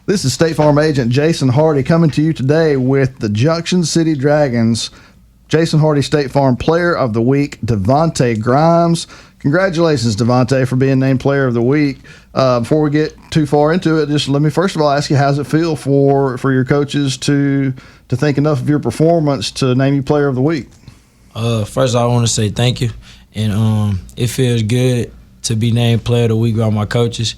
This is State Farm agent Jason Hardy coming to you today with the Junction City Dragons. Jason Hardy, State Farm Player of the Week, Dovonte Grimes. Congratulations, Dovonte, for being named Player of the Week. Before we get too far into it, just let me first of all ask you, how does it feel for your coaches to think enough of your performance to name you Player of the Week? First, I want to say thank you, and it feels good to be named Player of the Week by my coaches.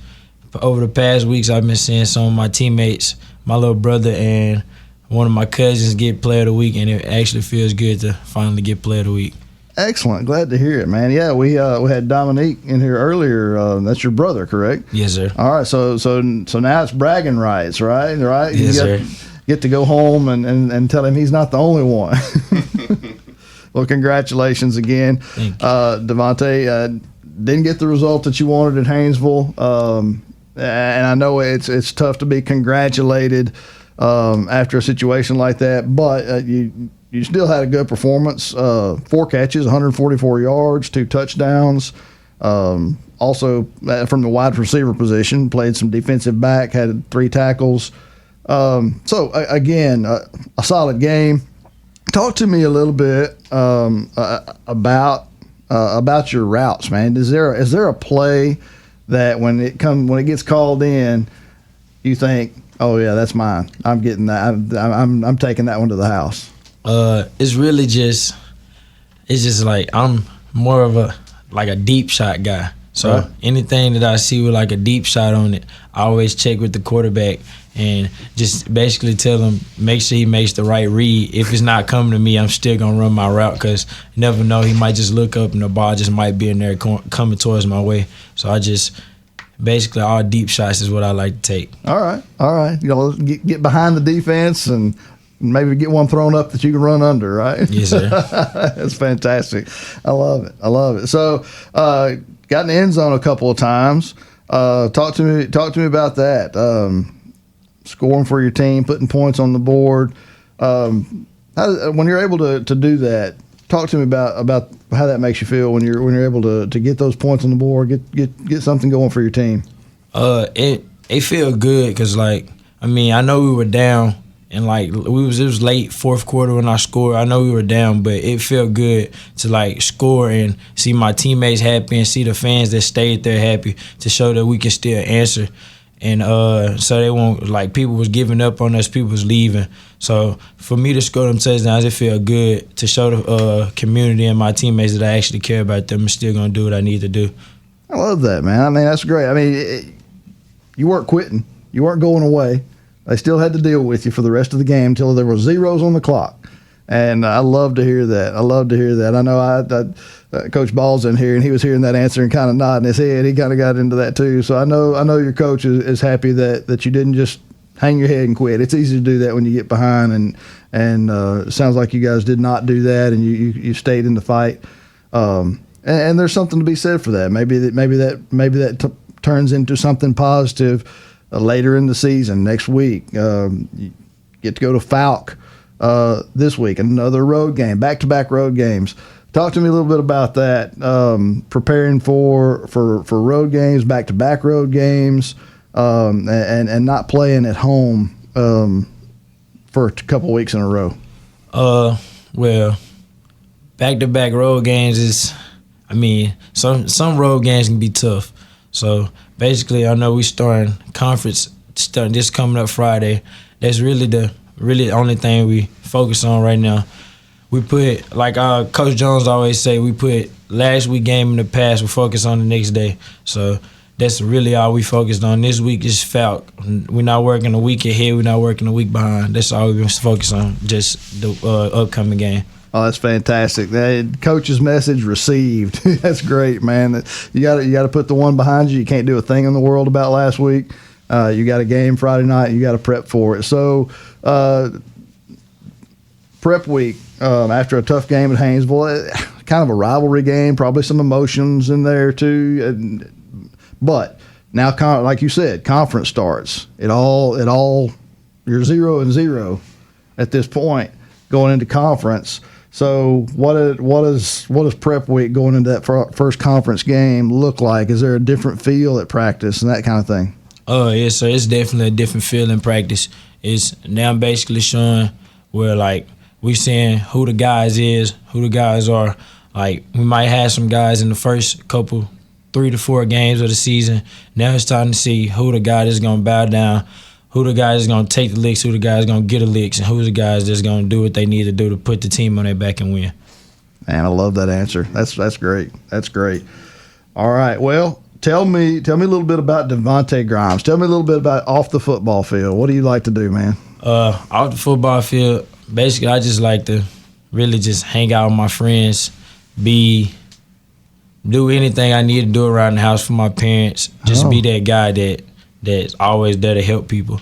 Over the past weeks, I've been seeing some of my teammates, my little brother and one of my cousins get Player of the Week, and it actually feels good to finally get Player of the Week. Excellent. Glad to hear it, man. Yeah, we had Dominique in here earlier. That's your brother, correct? Yes, sir. All right, so now it's bragging rights, right? Right? Yes, sir. Get to go home and tell him he's not the only one. Well, congratulations again. Thank you. Dovonte, didn't get the result that you wanted at Haynesville. And I know it's tough to be congratulated after a situation like that, but you still had a good performance. 4 catches, 144 yards, 2 touchdowns. Also, from the wide receiver position, played some defensive back, had 3 tackles. Again, a solid game. Talk to me a little bit about your routes, man. Is there a play that when it gets called in, you think, oh yeah, that's mine. I'm getting that. I'm taking that one to the house. It's really just like I'm more of a deep shot guy. So Right. Anything that I see with like a deep shot on it, I always check with the quarterback and just basically tell him, make sure he makes the right read. If it's not coming to me, I'm still going to run my route because you never know. He might just look up and the ball just might be in there coming towards my way. So I just basically all deep shots is what I like to take. All right. You know, get behind the defense and maybe get one thrown up that you can run under, right? Yes, sir. That's fantastic. I love it. So, got in the end zone a couple of times. Talk to me about that. Scoring for your team, putting points on the board. When you're able to do that, talk to me about how that makes you feel when you're able to get those points on the board, get something going for your team. It feel good because I know we were down and it was late fourth quarter when I scored. I know we were down, but it felt good to score and see my teammates happy and see the fans that stayed there happy to show that we can still answer. And so they won't people was giving up on us, people was leaving. So for me to score them touchdowns, it feel good to show the community and my teammates that I actually care about them and still gonna do what I need to do. I love that, man. I mean, that's great. I mean, you weren't quitting, you weren't going away. They still had to deal with you for the rest of the game until there were zeros on the clock. And I love to hear that. I know Coach Ball's in here, and he was hearing that answer and kind of nodding his head. He kind of got into that too. So I know your coach is happy that you didn't just hang your head and quit. It's easy to do that when you get behind, and it sounds like you guys did not do that, and you stayed in the fight. And there's something to be said for that. Maybe that turns into something positive later in the season. Next week, you get to go to Falk this week, another road game, back-to-back road games. Talk to me a little bit about that. Preparing for road games, back-to-back road games, and not playing at home for a couple weeks in a row. Well, back-to-back road games is, some road games can be tough. So basically, I know we starting conference this coming up Friday. That's really the only thing we focus on right now. We put, Coach Jones always say, we put last week game in the past, we focus on the next day. So that's really all we focused on. This week is Falk. We're not working a week ahead, we're not working a week behind. That's all we're going to focus on, just the upcoming game. Oh, that's fantastic. That coach's message received. That's great, man. You got to put the one behind you. You can't do a thing in the world about last week. You got a game Friday night. You got to prep for it. So, prep week after a tough game at Haynesville, kind of a rivalry game. Probably some emotions in there too. But now, like you said, conference starts. It all you're 0-0 at this point going into conference. So what does prep week going into that first conference game look like? Is there a different feel at practice and that kind of thing? Oh, yes, sir. It's definitely a different feel in practice. It's now basically showing where, like, we seeing who the guys is, who the guys are. Like, we might have some guys in the first couple, 3 to 4 games of the season. Now it's time to see who the guy that's going to bow down, who the guys that's going to take the licks, who the guys going to get the licks, and who the guys that's going to do what they need to do to put the team on their back and win. Man, I love that answer. That's great. That's great. All right. Well, tell me a little bit about Dovonte Grimes. Tell me a little bit about off the football field. What do you like to do, man? Off the football field, basically, I just like to really just hang out with my friends, do anything I need to do around the house for my parents. Just be that guy that's always there to help people.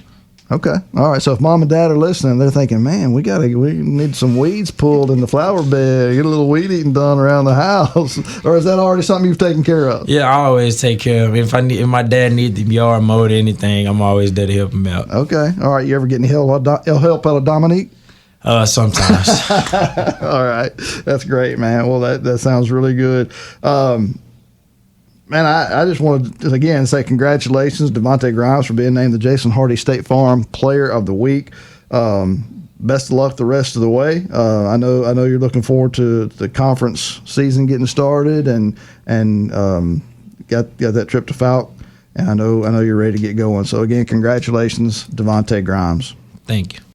Okay. All right. So if mom and dad are listening, they're thinking, man, we need some weeds pulled in the flower bed, get a little weed eating done around the house. Or is that already something you've taken care of? Yeah, I always take care of it. If my dad needs the yard mowed or anything, I'm always there to help him out. Okay. All right. You ever get any help out of Dominique? Sometimes. All right. That's great, man. Well, that sounds really good. Man, I just want to, again, say congratulations, Dovonte Grimes, for being named the Jason Hardy State Farm Player of the Week. Best of luck the rest of the way. I know you're looking forward to the conference season getting started, and got that trip to Falk, and I know you're ready to get going. So again, congratulations, Dovonte Grimes. Thank you.